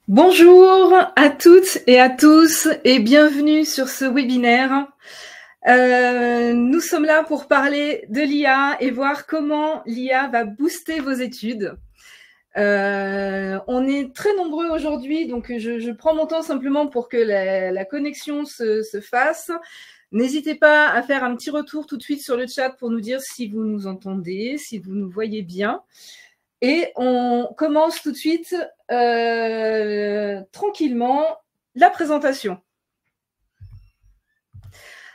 Bonjour à toutes et à tous et bienvenue sur ce webinaire. Nous sommes là pour parler de l'IA et voir comment l'IA va booster vos études. On est très nombreux aujourd'hui, donc je prends mon temps simplement pour que la connexion se fasse. N'hésitez pas à faire un petit retour tout de suite sur le chat pour nous dire si vous nous entendez, si vous nous voyez bien. Et on commence tout de suite tranquillement la présentation.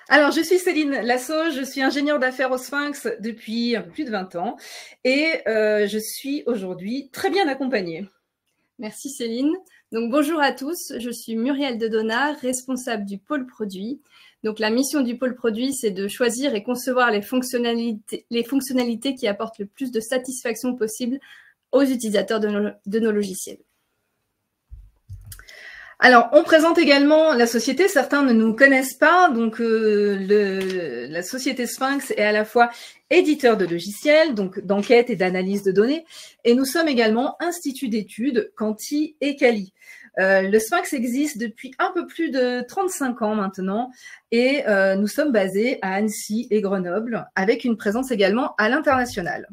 Alors, je suis Céline Lasso, je suis ingénieure d'affaires au Sphinx depuis plus de 20 ans et je suis aujourd'hui très bien accompagnée. Merci Céline. Donc bonjour à tous, je suis Muriel Dedona, responsable du pôle produit. Donc la mission du pôle produit, c'est de choisir et concevoir les fonctionnalités qui apportent le plus de satisfaction possible aux utilisateurs de nos logiciels. Alors, on présente également la société. Certains ne nous connaissent pas. Donc, la société Sphinx est à la fois éditeur de logiciels, donc d'enquête et d'analyse de données. Et nous sommes également institut d'études Quanti et Quali. Le Sphinx existe depuis un peu plus de 35 ans maintenant. Et nous sommes basés à Annecy et Grenoble, avec une présence également à l'international.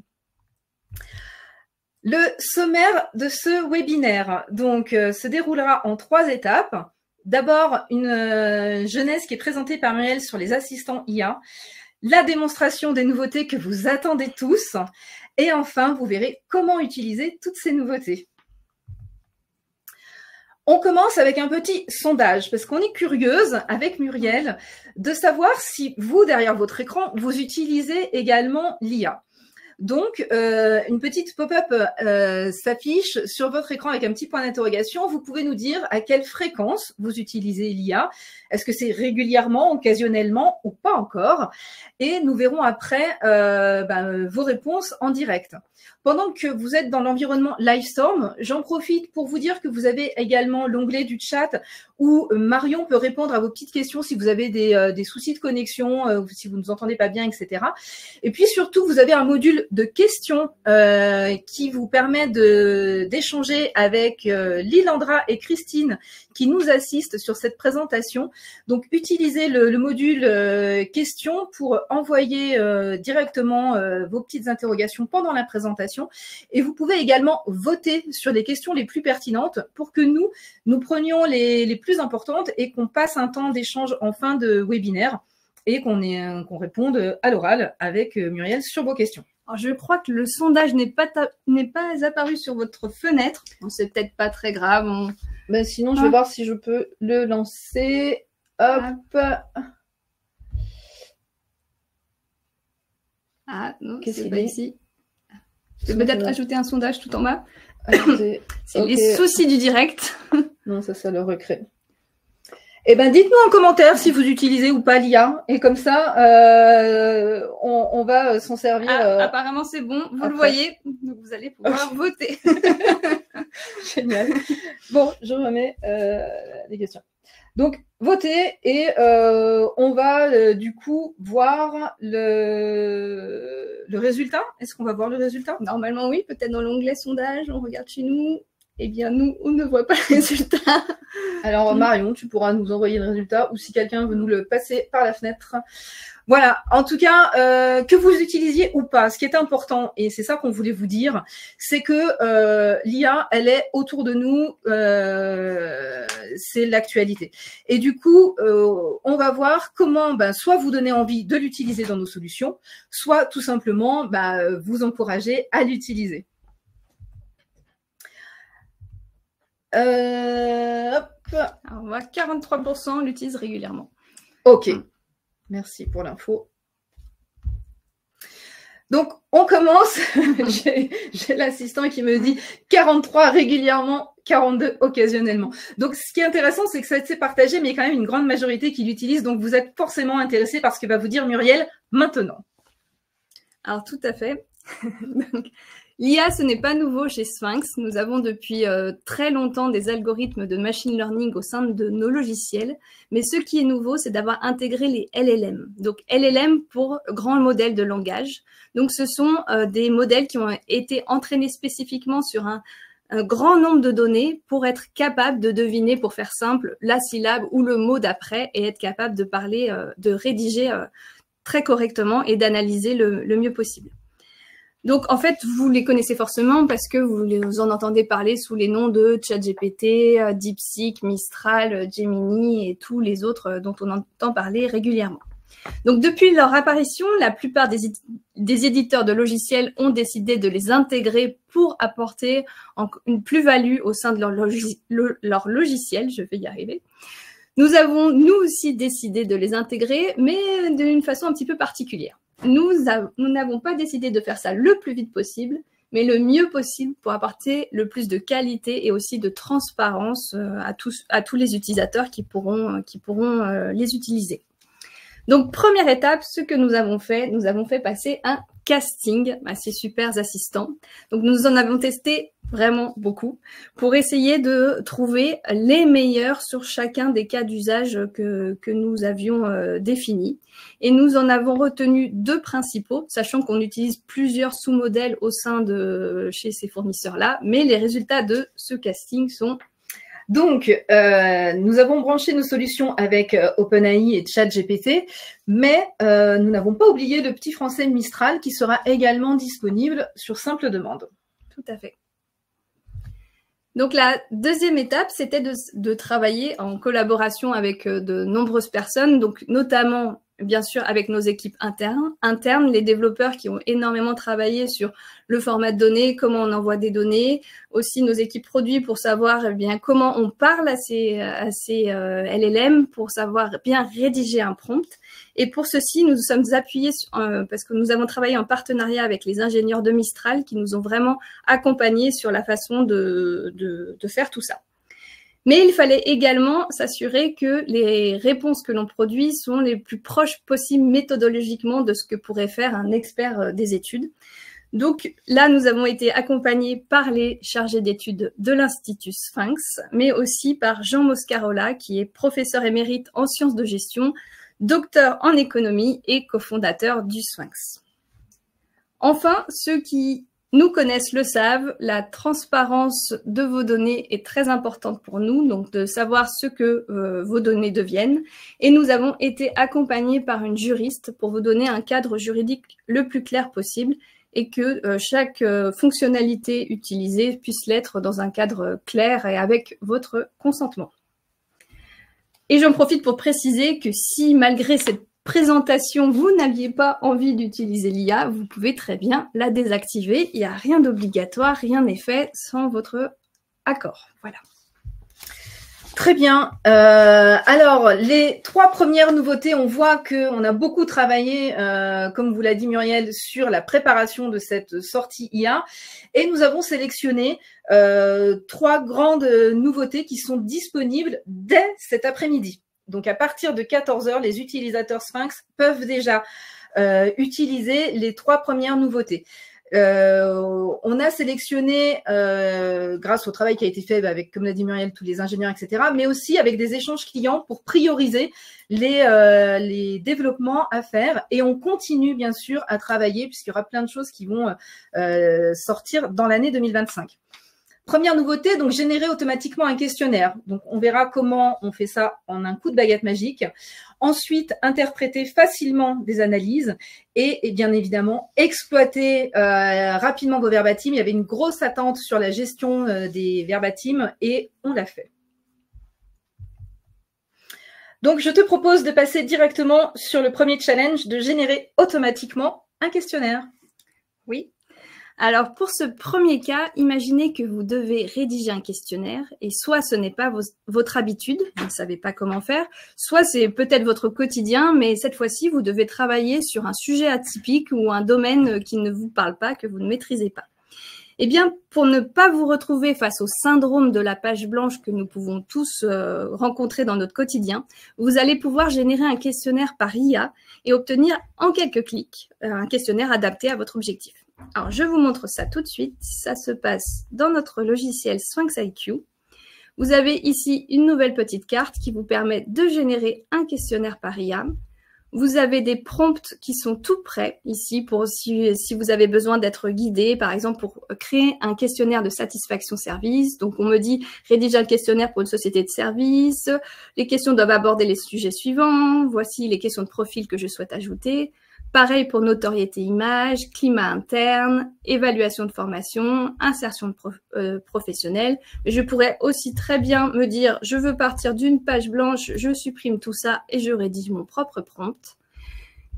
Le sommaire de ce webinaire donc, se déroulera en 3 étapes. D'abord, une jeunesse qui est présentée par Muriel sur les assistants IA, la démonstration des nouveautés que vous attendez tous, et enfin, vous verrez comment utiliser toutes ces nouveautés. On commence avec un petit sondage, parce qu'on est curieuse, avec Muriel, de savoir si vous, derrière votre écran, vous utilisez également l'IA. Donc, une petite pop-up s'affiche sur votre écran avec un petit point d'interrogation. Vous pouvez nous dire à quelle fréquence vous utilisez l'IA. Est-ce que c'est régulièrement, occasionnellement ou pas encore? Et nous verrons après vos réponses en direct. Pendant que vous êtes dans l'environnement Livestorm, j'en profite pour vous dire que vous avez également l'onglet du chat où Marion peut répondre à vos petites questions si vous avez des soucis de connexion, si vous ne nous entendez pas bien, etc. Et puis surtout, vous avez un module de questions qui vous permet d'échanger avec Lilandra et Christine qui nous assistent sur cette présentation. Donc, utilisez le module questions pour envoyer directement vos petites interrogations pendant la présentation. Et vous pouvez également voter sur les questions les plus pertinentes pour que nous prenions les plus importantes et qu'on passe un temps d'échange en fin de webinaire et qu'on réponde à l'oral avec Muriel sur vos questions. Alors, je crois que le sondage n'est pas apparu sur votre fenêtre. Bon, c'est peut-être pas très grave. Ben, sinon, je vais voir si je peux le lancer. Hop. Ah non, c'est pas ici. Je vais peut-être ajouter un sondage tout en bas. C'est okay. Les soucis du direct. Non, ça le recrée. Eh ben, dites-nous en commentaire si vous utilisez ou pas l'IA. Et comme ça, on va s'en servir. Apparemment, c'est bon. Vous le voyez. Donc, vous allez pouvoir voter. Génial. Bon, je remets les questions. Donc, votez et on va du coup voir le résultat. Est-ce qu'on va voir le résultat? Normalement, oui. Peut-être dans l'onglet sondage, on regarde chez nous. Eh bien, nous, on ne voit pas le résultat. Alors, Marion, tu pourras nous envoyer le résultat ou si quelqu'un veut nous le passer par la fenêtre. Voilà, en tout cas, que vous utilisiez ou pas, ce qui est important, et c'est ça qu'on voulait vous dire, c'est que l'IA, elle est autour de nous, c'est l'actualité. Et du coup, on va voir comment soit vous donner envie de l'utiliser dans nos solutions, soit tout simplement vous encourager à l'utiliser. Alors, on voit 43% l'utilisent régulièrement. Ok. Merci pour l'info. Donc, on commence. J'ai l'assistant qui me dit 43 régulièrement, 42 occasionnellement. Donc, ce qui est intéressant, c'est que ça s'est partagé, mais il y a quand même une grande majorité qui l'utilise. Donc, vous êtes forcément intéressé par ce que va vous dire Muriel maintenant. Alors, tout à fait. L'IA, ce n'est pas nouveau chez Sphinx. Nous avons depuis très longtemps des algorithmes de machine learning au sein de nos logiciels. Mais ce qui est nouveau, c'est d'avoir intégré les LLM. Donc, LLM pour grand modèle de langage. Donc, ce sont des modèles qui ont été entraînés spécifiquement sur un un grand nombre de données pour être capable de deviner, pour faire simple, la syllabe ou le mot d'après et être capable de parler, de rédiger très correctement et d'analyser le mieux possible. Donc, en fait, vous les connaissez forcément parce que vous en entendez parler sous les noms de ChatGPT, DeepSeek, Mistral, Gemini et tous les autres dont on entend parler régulièrement. Donc, depuis leur apparition, la plupart des éditeurs de logiciels ont décidé de les intégrer pour apporter une plus-value au sein de leur logiciel. Je vais y arriver. Nous avons, nous aussi, décidé de les intégrer, mais d'une façon un petit peu particulière. Nous n'avons pas décidé de faire ça le plus vite possible, mais le mieux possible pour apporter le plus de qualité et aussi de transparence à tous les utilisateurs qui pourront les utiliser. Donc, première étape, ce que nous avons fait passer un casting à ces super assistants. Donc, nous en avons testé vraiment beaucoup pour essayer de trouver les meilleurs sur chacun des cas d'usage que nous avions définis. Et nous en avons retenu 2 principaux, sachant qu'on utilise plusieurs sous-modèles au sein de chez ces fournisseurs-là, mais les résultats de ce casting sont... Donc, nous avons branché nos solutions avec OpenAI et ChatGPT, mais nous n'avons pas oublié le petit français Mistral qui sera également disponible sur simple demande. Tout à fait. Donc, la deuxième étape, c'était de travailler en collaboration avec de nombreuses personnes, donc notamment, bien sûr, avec nos équipes internes, les développeurs qui ont énormément travaillé sur le format de données, comment on envoie des données, aussi nos équipes produits pour savoir eh bien comment on parle à ces LLM, pour savoir bien rédiger un prompt. Et pour ceci, nous nous sommes appuyés parce que nous avons travaillé en partenariat avec les ingénieurs de Mistral qui nous ont vraiment accompagnés sur la façon de faire tout ça. Mais il fallait également s'assurer que les réponses que l'on produit sont les plus proches possibles méthodologiquement de ce que pourrait faire un expert des études. Donc là, nous avons été accompagnés par les chargés d'études de l'Institut Sphinx, mais aussi par Jean Moscarola, qui est professeur émérite en sciences de gestion, docteur en économie et cofondateur du Sphinx. Enfin, ceux qui nous connaissent le savent, la transparence de vos données est très importante pour nous, donc de savoir ce que vos données deviennent. Et nous avons été accompagnés par une juriste pour vous donner un cadre juridique le plus clair possible et que chaque fonctionnalité utilisée puisse l'être dans un cadre clair et avec votre consentement. Et j'en profite pour préciser que si, malgré cette présentation, vous n'aviez pas envie d'utiliser l'IA, vous pouvez très bien la désactiver. Il n'y a rien d'obligatoire, rien n'est fait sans votre accord. Voilà. Très bien. Alors, les 3 premières nouveautés, on voit qu'on a beaucoup travaillé, comme vous l'a dit Muriel, sur la préparation de cette sortie IA. Et nous avons sélectionné 3 grandes nouveautés qui sont disponibles dès cet après-midi. Donc, à partir de 14 h, les utilisateurs Sphinx peuvent déjà utiliser les 3 premières nouveautés. On a sélectionné, grâce au travail qui a été fait avec, comme l'a dit Muriel, tous les ingénieurs, etc., mais aussi avec des échanges clients pour prioriser les développements à faire. Et on continue, bien sûr, à travailler puisqu'il y aura plein de choses qui vont sortir dans l'année 2025. Première nouveauté, donc générer automatiquement un questionnaire. Donc, on verra comment on fait ça en un coup de baguette magique. Ensuite, interpréter facilement des analyses et bien évidemment, exploiter rapidement vos verbatims. Il y avait une grosse attente sur la gestion des verbatims et on l'a fait. Donc, je te propose de passer directement sur le premier challenge de générer automatiquement un questionnaire. Oui. Alors, pour ce premier cas, imaginez que vous devez rédiger un questionnaire et soit ce n'est pas votre habitude, vous ne savez pas comment faire, soit c'est peut-être votre quotidien, mais cette fois-ci, vous devez travailler sur un sujet atypique ou un domaine qui ne vous parle pas, que vous ne maîtrisez pas. Eh bien, pour ne pas vous retrouver face au syndrome de la page blanche que nous pouvons tous rencontrer dans notre quotidien, vous allez pouvoir générer un questionnaire par IA et obtenir en quelques clics un questionnaire adapté à votre objectif. Alors, je vous montre ça tout de suite. Ça se passe dans notre logiciel Sphinx IQ. Vous avez ici une nouvelle petite carte qui vous permet de générer un questionnaire par IA. Vous avez des prompts qui sont tout prêts ici pour si vous avez besoin d'être guidé, par exemple pour créer un questionnaire de satisfaction service. Donc on me dit rédige un questionnaire pour une société de service, les questions doivent aborder les sujets suivants, voici les questions de profil que je souhaite ajouter. Pareil pour notoriété image, climat interne, évaluation de formation, insertion professionnelle. Mais je pourrais aussi très bien me dire, je veux partir d'une page blanche, je supprime tout ça et je rédige mon propre prompt.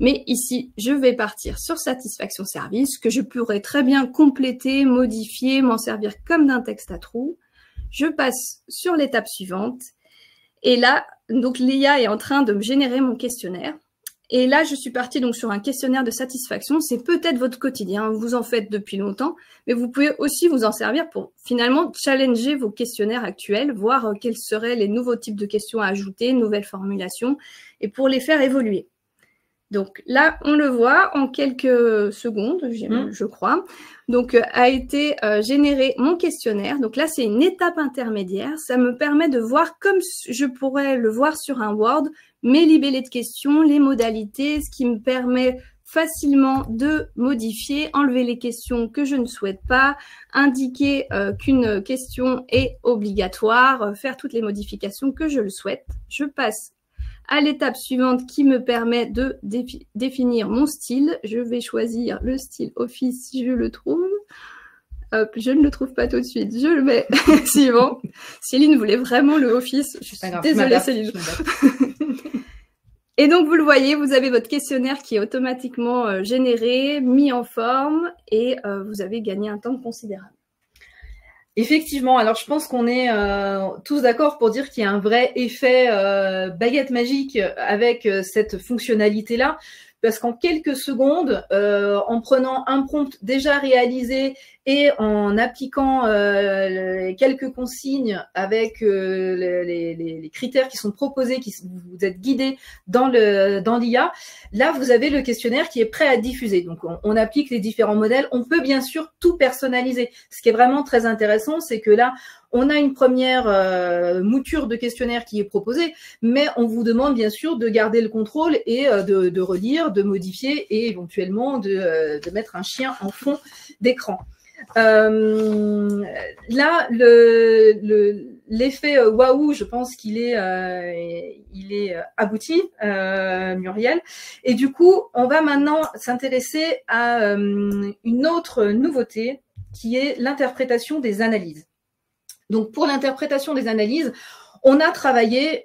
Mais ici, je vais partir sur satisfaction service, que je pourrais très bien compléter, modifier, m'en servir comme d'un texte à trous. Je passe sur l'étape suivante. Et là, donc l'IA est en train de me générer mon questionnaire. Et là, je suis partie donc sur un questionnaire de satisfaction. C'est peut-être votre quotidien, vous en faites depuis longtemps, mais vous pouvez aussi vous en servir pour finalement challenger vos questionnaires actuels, voir quels seraient les nouveaux types de questions à ajouter, nouvelles formulations, et pour les faire évoluer. Donc là, on le voit en quelques secondes, je crois. Donc, a été généré mon questionnaire. Donc là, c'est une étape intermédiaire. Ça me permet de voir, comme je pourrais le voir sur un Word, mes libellés de questions, les modalités, ce qui me permet facilement de modifier, enlever les questions que je ne souhaite pas, indiquer qu'une question est obligatoire, faire toutes les modifications que je le souhaite. Je passe à l'étape suivante qui me permet de définir mon style. Je vais choisir le style Office si je le trouve. Hop, je ne le trouve pas tout de suite. Je le mets suivant. Céline voulait vraiment le Office. Je suis désolée, Céline. Et donc, vous le voyez, vous avez votre questionnaire qui est automatiquement généré, mis en forme et vous avez gagné un temps considérable. Effectivement, alors je pense qu'on est tous d'accord pour dire qu'il y a un vrai effet baguette magique avec cette fonctionnalité-là, parce qu'en quelques secondes, en prenant un prompt déjà réalisé et en appliquant quelques consignes avec les critères qui sont proposés, vous êtes guidé dans l'IA, là vous avez le questionnaire qui est prêt à diffuser. Donc on applique les différents modèles. On peut bien sûr tout personnaliser. Ce qui est vraiment très intéressant, c'est que là on a une première mouture de questionnaire qui est proposée, mais on vous demande bien sûr de garder le contrôle et de relire, de modifier et éventuellement de mettre un chien en fond d'écran. Là, l'effet waouh, je pense qu'il est, abouti, Muriel. Et du coup, on va maintenant s'intéresser à une autre nouveauté qui est l'interprétation des analyses. Donc, pour l'interprétation des analyses, on a travaillé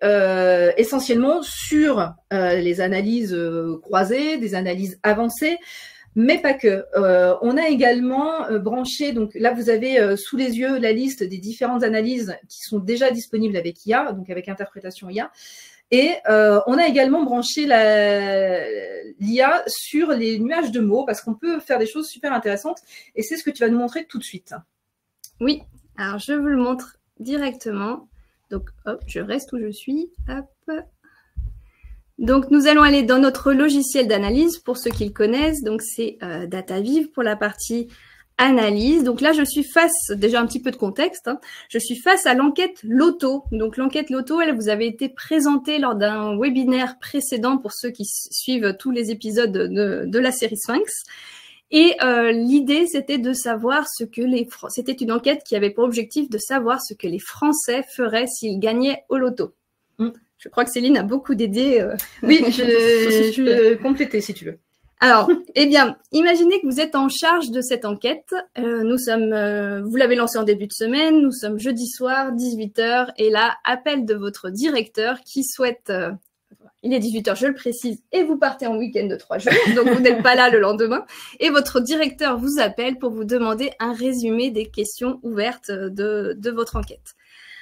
essentiellement sur les analyses croisées, des analyses avancées, mais pas que. On a également branché, donc là vous avez sous les yeux la liste des différentes analyses qui sont déjà disponibles avec IA, donc avec interprétation IA. Et on a également branché l'IA sur les nuages de mots parce qu'on peut faire des choses super intéressantes et c'est ce que tu vas nous montrer tout de suite. Oui, alors je vous le montre directement. Donc hop, je reste où je suis. Hop. Donc, nous allons aller dans notre logiciel d'analyse pour ceux qui le connaissent. Donc, c'est DataViv pour la partie analyse. Donc là, je suis face, déjà un petit peu de contexte, hein, je suis face à l'enquête Loto. Donc, l'enquête Loto, elle vous avait été présentée lors d'un webinaire précédent pour ceux qui suivent tous les épisodes de la série Sphinx. Et l'idée, c'était de savoir ce que c'était une enquête qui avait pour objectif de savoir ce que les Français feraient s'ils gagnaient au Loto. Je crois que Céline a beaucoup d'idées. Oui, je peux compléter si tu veux. Alors, eh bien, imaginez que vous êtes en charge de cette enquête. Nous sommes, vous l'avez lancée en début de semaine, nous sommes jeudi soir, 18 h, et là, appel de votre directeur qui souhaite, il est 18 h, je le précise, et vous partez en week-end de 3 jours, donc vous n'êtes pas là le lendemain, et votre directeur vous appelle pour vous demander un résumé des questions ouvertes de votre enquête.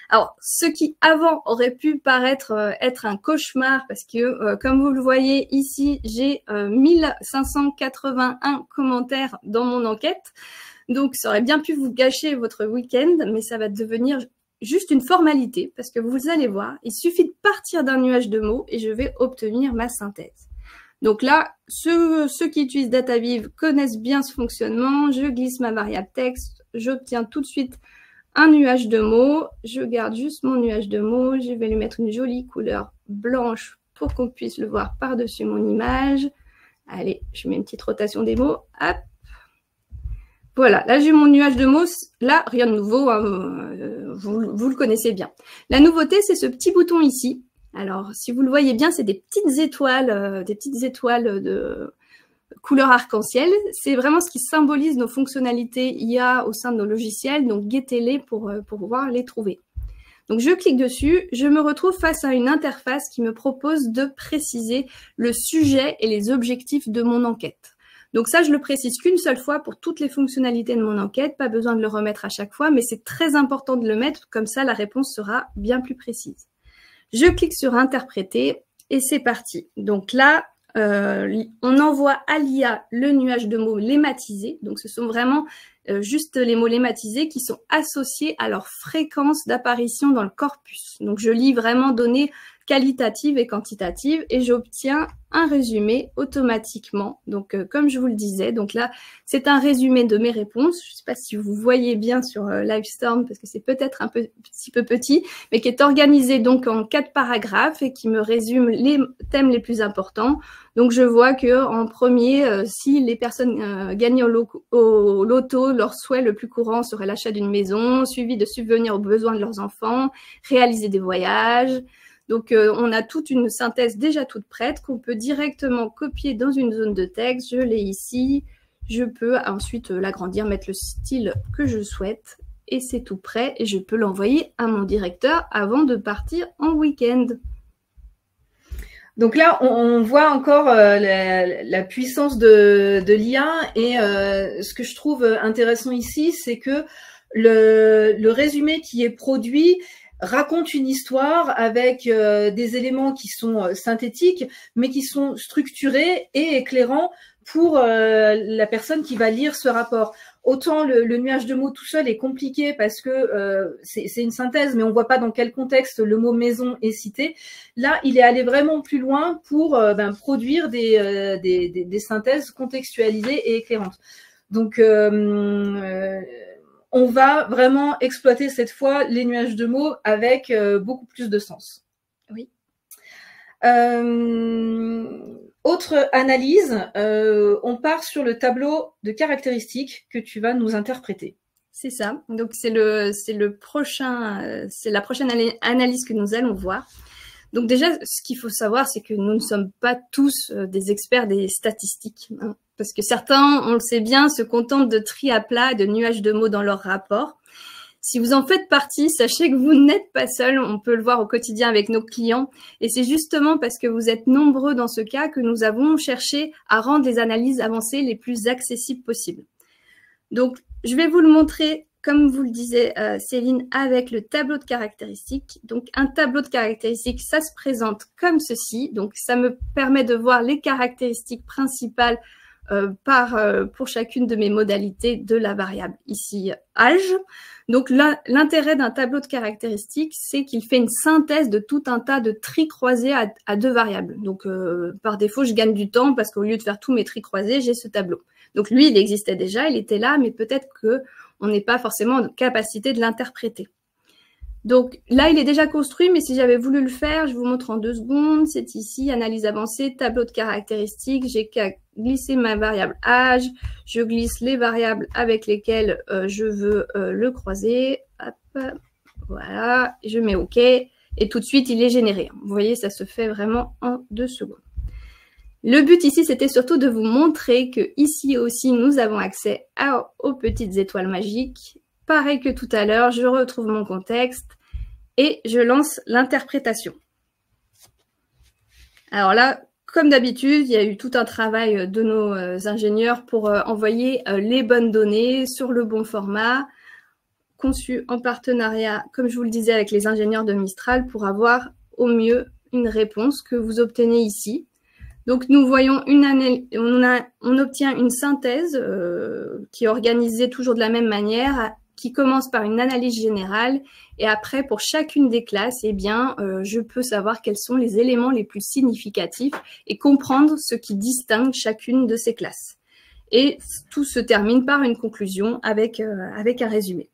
Alors, ce qui avant aurait pu paraître être un cauchemar, parce que comme vous le voyez ici, j'ai 1581 commentaires dans mon enquête, donc ça aurait bien pu vous gâcher votre week-end, mais ça va devenir juste une formalité, parce que vous allez voir, il suffit de partir d'un nuage de mots et je vais obtenir ma synthèse. Donc là, ceux qui utilisent DataViv connaissent bien ce fonctionnement, je glisse ma variable texte, j'obtiens tout de suite un nuage de mots, je garde juste mon nuage de mots, je vais lui mettre une jolie couleur blanche pour qu'on puisse le voir par-dessus mon image. Allez, je mets une petite rotation des mots. Hop. Voilà, là j'ai mon nuage de mots. Là, rien de nouveau, hein, vous le connaissez bien. La nouveauté, c'est ce petit bouton ici. Alors, si vous le voyez bien, c'est des petites étoiles de couleur arc-en-ciel. C'est vraiment ce qui symbolise nos fonctionnalités IA au sein de nos logiciels. Donc, guettez-les pour pouvoir les trouver. Donc, je clique dessus. Je me retrouve face à une interface qui me propose de préciser le sujet et les objectifs de mon enquête. Donc ça, je le précise qu'une seule fois pour toutes les fonctionnalités de mon enquête. Pas besoin de le remettre à chaque fois, mais c'est très important de le mettre. Comme ça, la réponse sera bien plus précise. Je clique sur interpréter et c'est parti. Donc là, on envoie à l'IA le nuage de mots lématisés. Donc ce sont vraiment juste les mots lématisés qui sont associés à leur fréquence d'apparition dans le corpus. Donc je lis vraiment données qualitatives et quantitatives et j'obtiens un résumé automatiquement. Donc comme je vous le disais, donc là c'est un résumé de mes réponses. Je ne sais pas si vous voyez bien sur Livestorm parce que c'est peut-être un petit peu petit, mais qui est organisé donc en 4 paragraphes et qui me résume les thèmes les plus importants. Donc je vois que en premier, si les personnes gagnent au loto, leur souhait le plus courant serait l'achat d'une maison, suivi de subvenir aux besoins de leurs enfants, réaliser des voyages. Donc, on a toute une synthèse déjà toute prête qu'on peut directement copier dans une zone de texte. Je l'ai ici. Je peux ensuite l'agrandir, mettre le style que je souhaite et c'est tout prêt. Et je peux l'envoyer à mon directeur avant de partir en week-end. Donc là, on voit encore la puissance de l'IA et ce que je trouve intéressant ici, c'est que le résumé qui est produit raconte une histoire avec des éléments qui sont synthétiques, mais qui sont structurés et éclairants pour la personne qui va lire ce rapport. Autant le nuage de mots tout seul est compliqué parce que c'est une synthèse, mais on voit pas dans quel contexte le mot maison est cité. Là, il est allé vraiment plus loin pour produire des synthèses contextualisées et éclairantes. Donc, on va vraiment exploiter cette fois les nuages de mots avec beaucoup plus de sens. Oui. Autre analyse, on part sur le tableau de caractéristiques que tu vas nous interpréter. C'est ça. Donc c'est la prochaine analyse que nous allons voir. Donc déjà, ce qu'il faut savoir, c'est que nous ne sommes pas tous des experts des statistiques, hein, parce que certains, on le sait bien, se contentent de tri à plat et de nuages de mots dans leur rapport. Si vous en faites partie, sachez que vous n'êtes pas seul. On peut le voir au quotidien avec nos clients. Et c'est justement parce que vous êtes nombreux dans ce cas que nous avons cherché à rendre les analyses avancées les plus accessibles possibles. Donc, je vais vous le montrer, comme vous le disait Céline, avec le tableau de caractéristiques. Donc, un tableau de caractéristiques, ça se présente comme ceci. Donc, ça me permet de voir les caractéristiques principales pour chacune de mes modalités de la variable. Ici, âge. Donc, l'intérêt d'un tableau de caractéristiques, c'est qu'il fait une synthèse de tout un tas de tris croisés à 2 variables. Donc, par défaut, je gagne du temps parce qu'au lieu de faire tous mes tris croisés, j'ai ce tableau. Donc, lui, il existait déjà, il était là, mais peut-être qu'on n'est pas forcément en capacité de l'interpréter. Donc là, il est déjà construit, mais si j'avais voulu le faire, je vous montre en 2 secondes. C'est ici, analyse avancée, tableau de caractéristiques. J'ai qu'à glisser ma variable âge. Je glisse les variables avec lesquelles je veux le croiser. Hop, voilà, je mets OK. Et tout de suite, il est généré. Vous voyez, ça se fait vraiment en 2 secondes. Le but ici, c'était surtout de vous montrer que ici aussi, nous avons accès aux petites étoiles magiques. Pareil que tout à l'heure, je retrouve mon contexte et je lance l'interprétation. Alors là, comme d'habitude, il y a eu tout un travail de nos ingénieurs pour envoyer les bonnes données sur le bon format, conçu en partenariat, comme je vous le disais, avec les ingénieurs de Mistral pour avoir au mieux une réponse que vous obtenez ici. Donc, nous voyons on obtient une synthèse qui est organisée toujours de la même manière, qui commence par une analyse générale et après, pour chacune des classes, eh bien, je peux savoir quels sont les éléments les plus significatifs et comprendre ce qui distingue chacune de ces classes. Et tout se termine par une conclusion avec un résumé.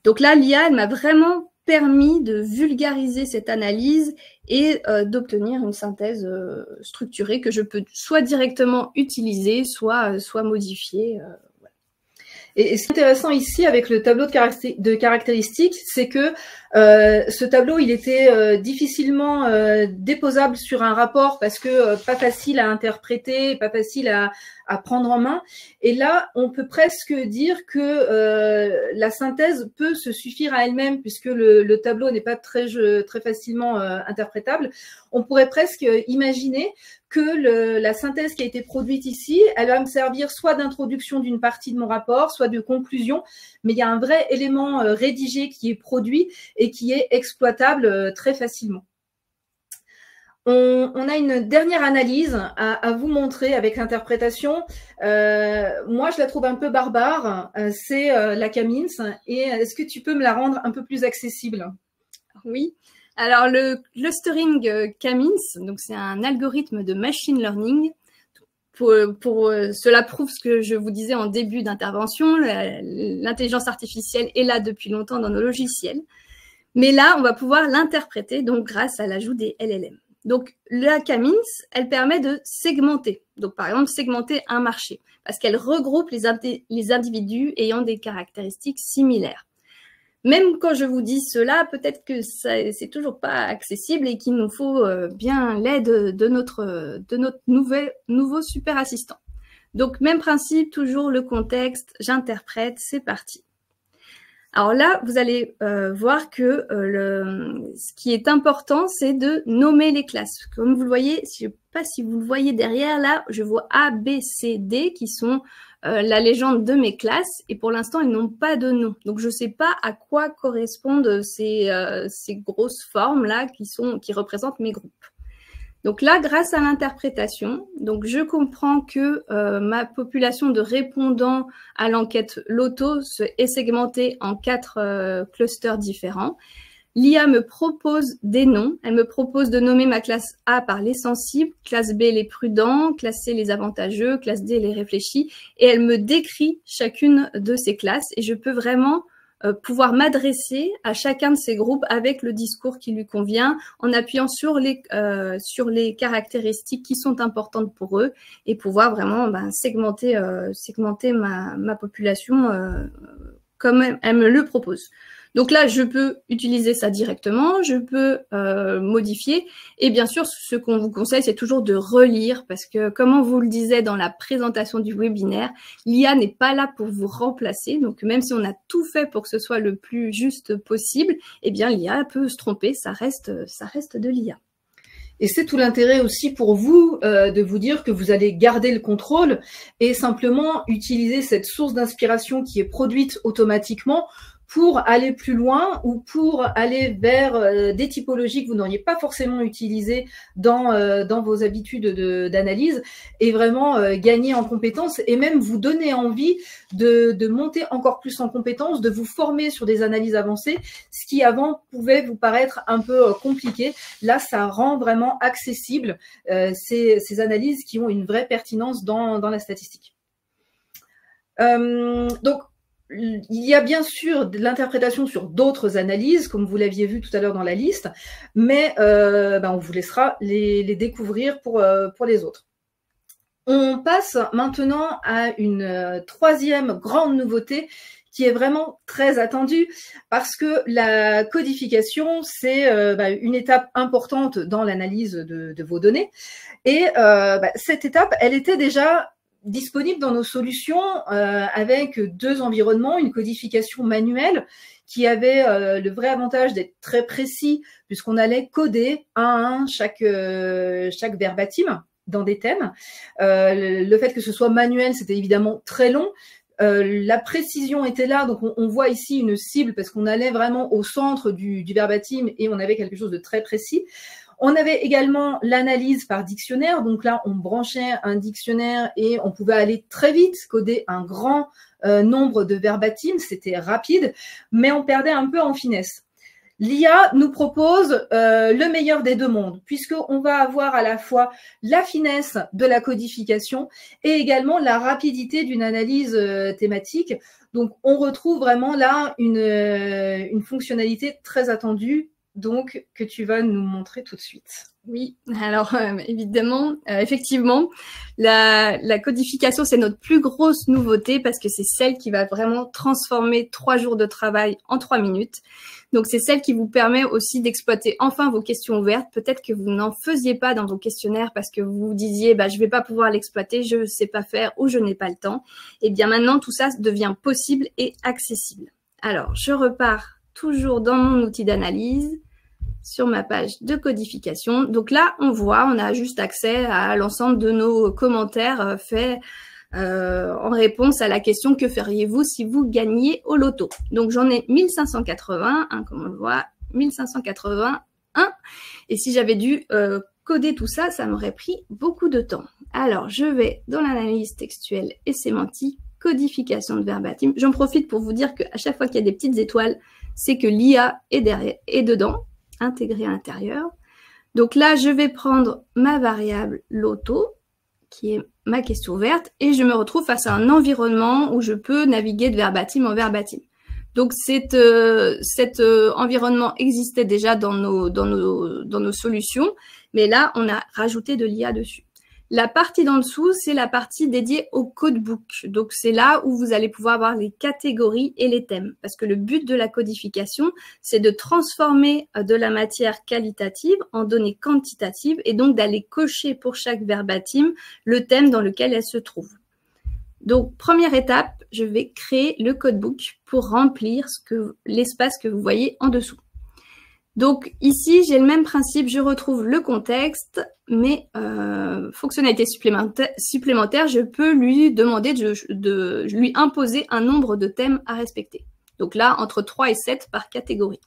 Donc là, l'IA, elle m'a vraiment permis de vulgariser cette analyse et d'obtenir une synthèse structurée que je peux soit directement utiliser, soit modifier. Et ce qui est intéressant ici avec le tableau de caractéristiques, c'est que ce tableau, il était difficilement déposable sur un rapport parce que pas facile à interpréter, pas facile à prendre en main. Et là, on peut presque dire que la synthèse peut se suffire à elle-même puisque le tableau n'est pas très facilement interprétable. On pourrait presque imaginer que la synthèse qui a été produite ici, elle va me servir soit d'introduction d'une partie de mon rapport, soit de conclusion, mais il y a un vrai élément rédigé qui est produit et qui est exploitable très facilement. On a une dernière analyse à vous montrer avec l'interprétation. Moi, je la trouve un peu barbare, c'est la Kamins. Et est-ce que tu peux me la rendre un peu plus accessible? Oui. Alors, le clustering Kamins, donc c'est un algorithme de machine learning. Cela prouve ce que je vous disais en début d'intervention. L'intelligence artificielle est là depuis longtemps dans nos logiciels. Mais là, on va pouvoir l'interpréter donc grâce à l'ajout des LLM. Donc, la Kamins, elle permet de segmenter. Donc, par exemple, segmenter un marché parce qu'elle regroupe les individus ayant des caractéristiques similaires. Même quand je vous dis cela, peut-être que c'est toujours pas accessible et qu'il nous faut bien l'aide de notre nouveau super assistant. Donc, même principe, toujours le contexte, j'interprète, c'est parti. Alors là, vous allez voir que ce qui est important, c'est de nommer les classes. Comme vous le voyez, je ne sais pas si vous le voyez derrière, là, je vois A, B, C, D qui sont la légende de mes classes et pour l'instant, ils n'ont pas de nom. Donc, je ne sais pas à quoi correspondent ces grosses formes-là qui représentent mes groupes. Donc là, grâce à l'interprétation, donc je comprends que ma population de répondants à l'enquête Loto est segmentée en 4 clusters différents. L'IA me propose des noms. Elle me propose de nommer ma classe A par les sensibles, classe B les prudents, classe C les avantageux, classe D les réfléchis. Et elle me décrit chacune de ces classes et je peux vraiment pouvoir m'adresser à chacun de ces groupes avec le discours qui lui convient, en appuyant sur les caractéristiques qui sont importantes pour eux et pouvoir vraiment segmenter ma population comme elle me le propose. Donc là, je peux utiliser ça directement, je peux modifier. Et bien sûr, ce qu'on vous conseille, c'est toujours de relire parce que, comme on vous le disait dans la présentation du webinaire, l'IA n'est pas là pour vous remplacer. Donc, même si on a tout fait pour que ce soit le plus juste possible, eh bien, l'IA peut se tromper, ça reste de l'IA. Et c'est tout l'intérêt aussi pour vous de vous dire que vous allez garder le contrôle et simplement utiliser cette source d'inspiration qui est produite automatiquement pour aller plus loin ou pour aller vers des typologies que vous n'auriez pas forcément utilisées dans vos habitudes d'analyse et vraiment gagner en compétences et même vous donner envie de monter encore plus en compétences, de vous former sur des analyses avancées, ce qui avant pouvait vous paraître un peu compliqué. Là, ça rend vraiment accessible ces analyses qui ont une vraie pertinence dans la statistique. Donc, il y a bien sûr de l'interprétation sur d'autres analyses, comme vous l'aviez vu tout à l'heure dans la liste, mais on vous laissera les découvrir pour les autres. On passe maintenant à une troisième grande nouveauté qui est vraiment très attendue parce que la codification, c'est une étape importante dans l'analyse de vos données. Et cette étape, elle était déjà disponible dans nos solutions avec 2 environnements, une codification manuelle qui avait le vrai avantage d'être très précis puisqu'on allait coder un à un chaque verbatim dans des thèmes. Le fait que ce soit manuel, c'était évidemment très long. La précision était là, donc on voit ici une cible parce qu'on allait vraiment au centre du verbatim et on avait quelque chose de très précis. On avait également l'analyse par dictionnaire, donc là on branchait un dictionnaire et on pouvait aller très vite, coder un grand nombre de verbatim, c'était rapide, mais on perdait un peu en finesse. L'IA nous propose le meilleur des deux mondes, puisqu'on va avoir à la fois la finesse de la codification et également la rapidité d'une analyse thématique. Donc, on retrouve vraiment là une fonctionnalité très attendue, donc que tu vas nous montrer tout de suite. Oui, alors évidemment, effectivement, la codification, c'est notre plus grosse nouveauté parce que c'est celle qui va vraiment transformer 3 jours de travail en 3 minutes. Donc, c'est celle qui vous permet aussi d'exploiter enfin vos questions ouvertes. Peut-être que vous n'en faisiez pas dans vos questionnaires parce que vous vous disiez « je ne vais pas pouvoir l'exploiter, je ne sais pas faire ou je n'ai pas le temps ». Et bien maintenant, tout ça devient possible et accessible. Alors, je repars toujours dans mon outil d'analyse sur ma page de codification. Donc là, on voit, on a juste accès à l'ensemble de nos commentaires faits en réponse à la question « Que feriez-vous si vous gagniez au loto ?» Donc, j'en ai 1580, comme on le voit, 1581. Et si j'avais dû coder tout ça, ça m'aurait pris beaucoup de temps. Alors, je vais dans l'analyse textuelle et sémantique, codification de verbatim. J'en profite pour vous dire qu'à chaque fois qu'il y a des petites étoiles, c'est que l'IA est derrière et dedans, intégrée à l'intérieur. Donc là, je vais prendre ma variable loto, qui est ma question ouverte, et je me retrouve face à un environnement où je peux naviguer de verbatim en verbatim. Donc cet environnement existait déjà dans nos solutions, mais là, on a rajouté de l'IA dessus. La partie d'en dessous, c'est la partie dédiée au codebook. Donc, c'est là où vous allez pouvoir avoir les catégories et les thèmes. Parce que le but de la codification, c'est de transformer de la matière qualitative en données quantitatives et donc d'aller cocher pour chaque verbatim le thème dans lequel elle se trouve. Donc, première étape, je vais créer le codebook pour remplir l'espace que vous voyez en dessous. Donc ici, j'ai le même principe, je retrouve le contexte, mais fonctionnalité supplémentaire, je peux lui demander de lui imposer un nombre de thèmes à respecter. Donc là, entre 3 et 7 par catégorie.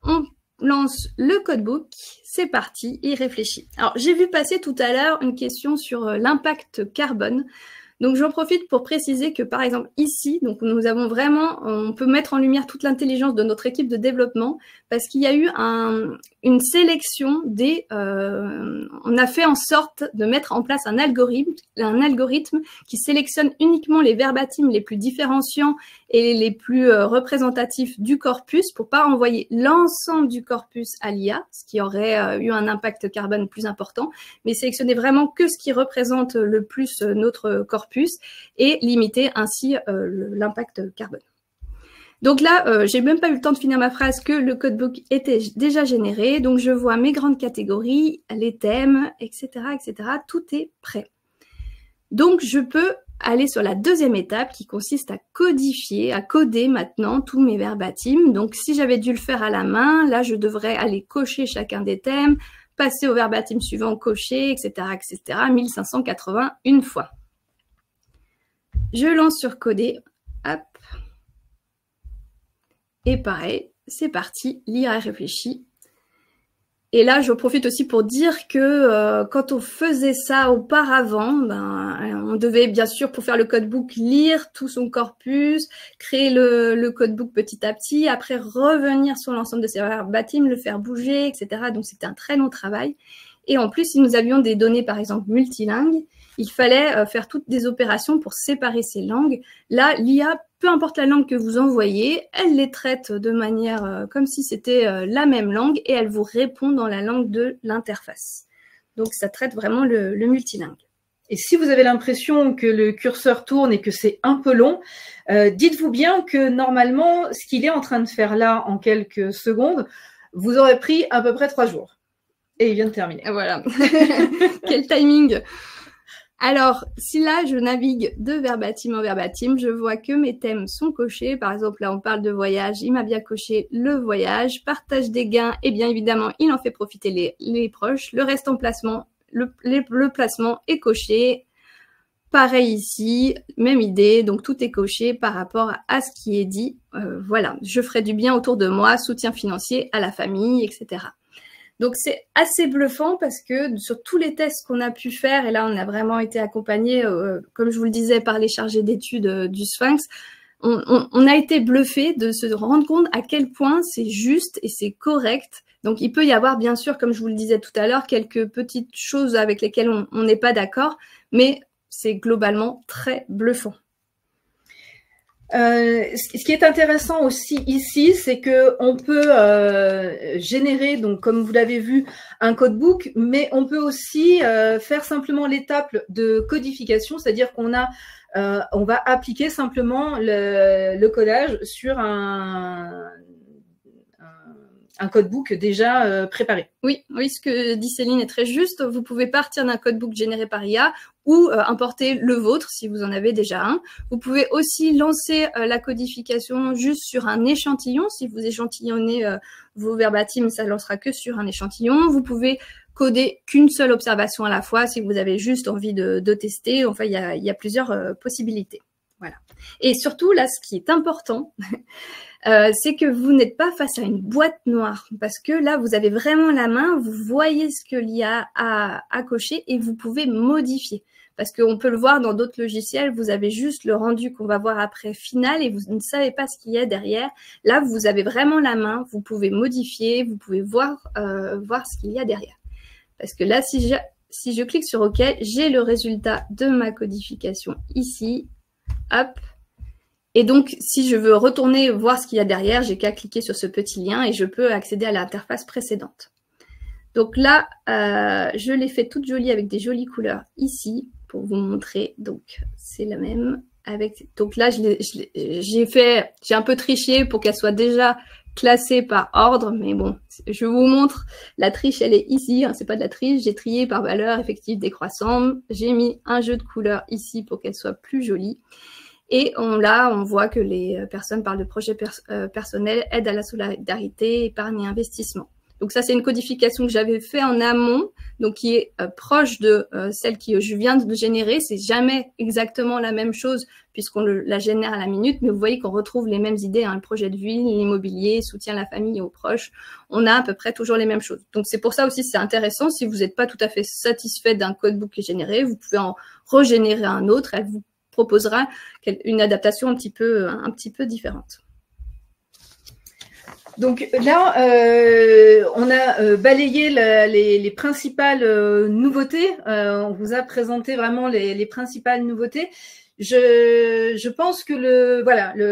On lance le codebook, c'est parti, il réfléchit. Alors, j'ai vu passer tout à l'heure une question sur l'impact carbone. Donc, j'en profite pour préciser que, par exemple, ici, donc nous avons vraiment, on peut mettre en lumière toute l'intelligence de notre équipe de développement parce qu'il y a eu une sélection on a fait en sorte de mettre en place un algorithme qui sélectionne uniquement les verbatims les plus différenciants et les plus représentatifs du corpus pour pas envoyer l'ensemble du corpus à l'IA, ce qui aurait eu un impact carbone plus important, mais sélectionner vraiment que ce qui représente le plus notre corpus et limiter ainsi l'impact carbone. Donc là, j'ai même pas eu le temps de finir ma phrase que le codebook était déjà généré. Donc je vois mes grandes catégories, les thèmes, etc., etc. Tout est prêt. Donc je peux aller sur la deuxième étape qui consiste à codifier, à coder maintenant tous mes verbatims. Donc si j'avais dû le faire à la main, là je devrais aller cocher chacun des thèmes, passer au verbatim suivant, cocher, etc., etc. 1580 une fois. Je lance sur coder, hop, et pareil, c'est parti, l'IA réfléchit. Et là, je profite aussi pour dire que quand on faisait ça auparavant, on devait bien sûr, pour faire le codebook, lire tout son corpus, créer le codebook petit à petit, après revenir sur l'ensemble de ses verbatims, le faire bouger, etc. Donc, c'était un très long travail. Et en plus, si nous avions des données, par exemple, multilingues, il fallait faire toutes des opérations pour séparer ces langues. Là, l'IA, peu importe la langue que vous envoyez, elle les traite de manière comme si c'était la même langue et elle vous répond dans la langue de l'interface. Donc, ça traite vraiment le multilingue. Et si vous avez l'impression que le curseur tourne et que c'est un peu long, dites-vous bien que normalement, ce qu'il est en train de faire là en quelques secondes, vous aurait pris à peu près 3 jours. Et il vient de terminer. Voilà. Quel timing! Alors, si là, je navigue de verbatim en verbatim, je vois que mes thèmes sont cochés. Par exemple, là, on parle de voyage. Il m'a bien coché le voyage. Partage des gains. Et bien évidemment, il en fait profiter les proches. Le reste en placement, le placement est coché. Pareil ici, même idée. Donc, tout est coché par rapport à ce qui est dit. Voilà, je ferai du bien autour de moi, soutien financier à la famille, etc. Donc, c'est assez bluffant parce que sur tous les tests qu'on a pu faire, et là, on a vraiment été accompagné, comme je vous le disais, par les chargés d'études du Sphinx, on a été bluffé de se rendre compte à quel point c'est juste et c'est correct. Donc, il peut y avoir, bien sûr, comme je vous le disais tout à l'heure, quelques petites choses avec lesquelles on n'est pas d'accord, mais c'est globalement très bluffant. Ce qui est intéressant aussi ici, c'est que on peut générer, donc comme vous l'avez vu, un codebook, mais on peut aussi faire simplement l'étape de codification, c'est-à-dire qu'on va appliquer simplement le codage sur un codebook déjà préparé. Oui, ce que dit Céline est très juste. Vous pouvez partir d'un codebook généré par IA ou importer le vôtre si vous en avez déjà un. Vous pouvez aussi lancer la codification juste sur un échantillon. Si vous échantillonnez vos verbatims, ça ne lancera que sur un échantillon. Vous pouvez coder qu'une seule observation à la fois si vous avez juste envie de tester. Enfin, il y a plusieurs possibilités. Voilà. Et surtout, là, ce qui est important, c'est que vous n'êtes pas face à une boîte noire parce que là, vous avez vraiment la main, vous voyez ce que l'IA a coché et vous pouvez modifier. Parce qu'on peut le voir dans d'autres logiciels, vous avez juste le rendu qu'on va voir après final et vous ne savez pas ce qu'il y a derrière. Là, vous avez vraiment la main, vous pouvez modifier, vous pouvez voir ce qu'il y a derrière. Parce que là, si je clique sur OK, j'ai le résultat de ma codification ici. Hop. Et donc, si je veux retourner voir ce qu'il y a derrière, j'ai qu'à cliquer sur ce petit lien et je peux accéder à l'interface précédente. Donc là, je l'ai fait toute jolie avec des jolies couleurs ici pour vous montrer. Donc, c'est la même. Donc là, j'ai un peu triché pour qu'elle soit déjà classée par ordre. Mais bon, je vous montre. La triche, elle est ici. Hein, c'est pas de la triche. J'ai trié par valeur effective décroissante. J'ai mis un jeu de couleurs ici pour qu'elle soit plus jolie. Et là, on voit que les personnes parlent de projets personnels, aide à la solidarité, épargne et investissement. Donc ça, c'est une codification que j'avais fait en amont, donc qui est proche de celle que je viens de générer. C'est jamais exactement la même chose puisqu'on la génère à la minute, mais vous voyez qu'on retrouve les mêmes idées, hein, le projet de ville, l'immobilier, soutien à la famille et aux proches. On a à peu près toujours les mêmes choses. Donc c'est pour ça aussi c'est intéressant. Si vous n'êtes pas tout à fait satisfait d'un codebook qui est généré, vous pouvez en régénérer un autre. Elle vous proposera une adaptation un petit peu différente. Donc là, on a balayé les principales nouveautés. On vous a présenté vraiment les principales nouveautés. Je pense que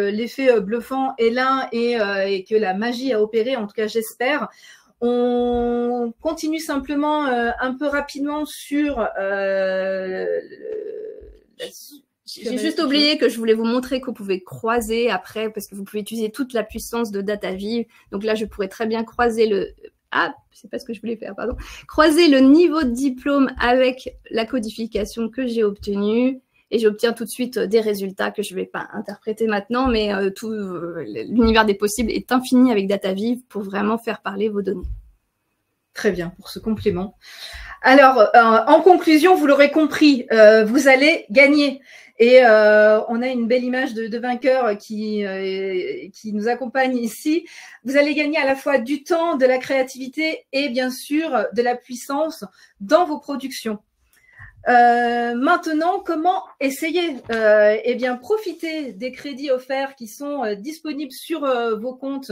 l'effet bluffant est là et que la magie a opéré. En tout cas, j'espère. On continue simplement un peu rapidement sur j'ai juste oublié que je voulais vous montrer que vous pouvez croiser après, parce que vous pouvez utiliser toute la puissance de DataViv. Donc là, je pourrais très bien croiser c'est pas ce que je voulais faire, pardon. Croiser le niveau de diplôme avec la codification que j'ai obtenue. Et j'obtiens tout de suite des résultats que je ne vais pas interpréter maintenant, mais l'univers des possibles est infini avec DataViv pour vraiment faire parler vos données. Très bien pour ce complément. Alors, en conclusion, vous l'aurez compris, vous allez gagner. Et on a une belle image de vainqueur qui nous accompagne ici. Vous allez gagner à la fois du temps, de la créativité et bien sûr de la puissance dans vos productions. Maintenant, comment essayer Eh bien, profitez des crédits offerts qui sont disponibles sur vos comptes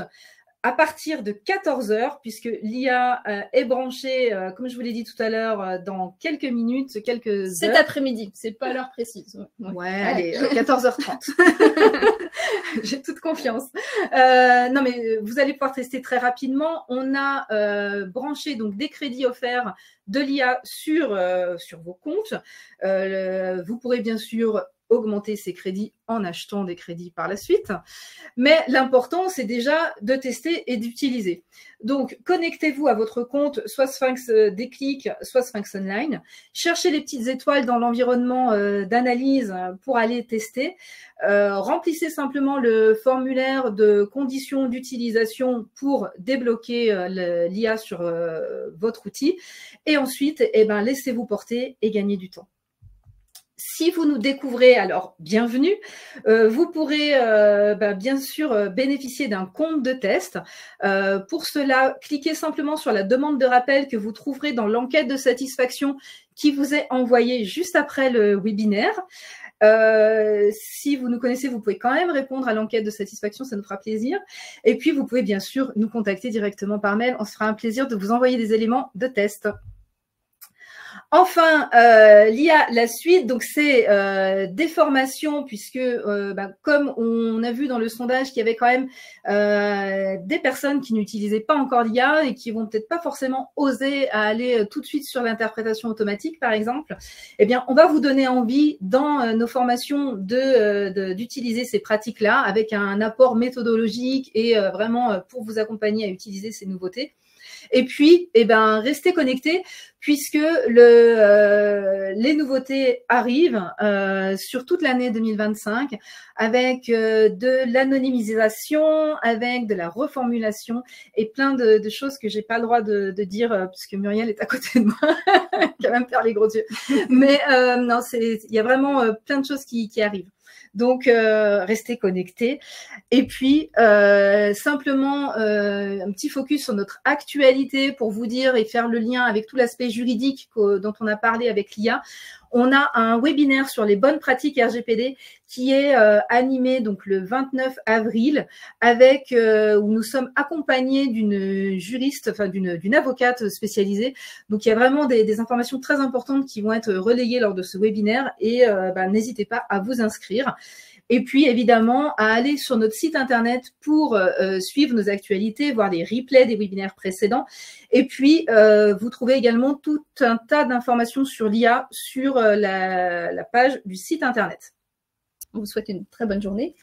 à partir de 14 h, puisque l'IA est branchée, comme je vous l'ai dit tout à l'heure, dans quelques minutes, quelques heures. Cet après-midi, c'est pas l'heure précise. Ouais, allez, 14h30. J'ai toute confiance. Non, mais vous allez pouvoir tester très rapidement. On a branché donc des crédits offerts de l'IA sur vos comptes. Vous pourrez bien sûr augmenter ces crédits en achetant des crédits par la suite. Mais l'important, c'est déjà de tester et d'utiliser. Donc, connectez-vous à votre compte, soit Sphinx Déclic, soit Sphinx Online. Cherchez les petites étoiles dans l'environnement d'analyse pour aller tester. Remplissez simplement le formulaire de conditions d'utilisation pour débloquer l'IA sur votre outil. Et ensuite, laissez-vous porter et gagner du temps. Si vous nous découvrez, alors bienvenue. Vous pourrez bien sûr bénéficier d'un compte de test. Pour cela, cliquez simplement sur la demande de rappel que vous trouverez dans l'enquête de satisfaction qui vous est envoyée juste après le webinaire. Si vous nous connaissez, vous pouvez quand même répondre à l'enquête de satisfaction, ça nous fera plaisir. Et puis, vous pouvez bien sûr nous contacter directement par mail. On se fera un plaisir de vous envoyer des éléments de test. Enfin, l'IA, la suite, donc c'est des formations, puisque comme on a vu dans le sondage qu'il y avait quand même des personnes qui n'utilisaient pas encore l'IA et qui vont peut-être pas forcément oser à aller tout de suite sur l'interprétation automatique, par exemple, eh bien, on va vous donner envie dans nos formations d'utiliser ces pratiques-là avec un apport méthodologique et vraiment pour vous accompagner à utiliser ces nouveautés. Et puis, restez connectés puisque les nouveautés arrivent sur toute l'année 2025 avec de l'anonymisation, avec de la reformulation et plein de choses que j'ai pas le droit de dire puisque Muriel est à côté de moi, qui va même faire les gros yeux. Mais non, il y a vraiment plein de choses qui arrivent. Donc, restez connectés. Et puis, simplement, un petit focus sur notre actualité pour vous dire et faire le lien avec tout l'aspect juridique dont on a parlé avec l'IA. On a un webinaire sur les bonnes pratiques RGPD qui est animé donc le 29 avril avec où nous sommes accompagnés d'une juriste, enfin d'une avocate spécialisée. Donc il y a vraiment des informations très importantes qui vont être relayées lors de ce webinaire et n'hésitez pas à vous inscrire. Et puis, évidemment, à aller sur notre site internet pour suivre nos actualités, voir les replays des webinaires précédents. Et puis, vous trouvez également tout un tas d'informations sur l'IA sur la page du site internet. On vous souhaite une très bonne journée.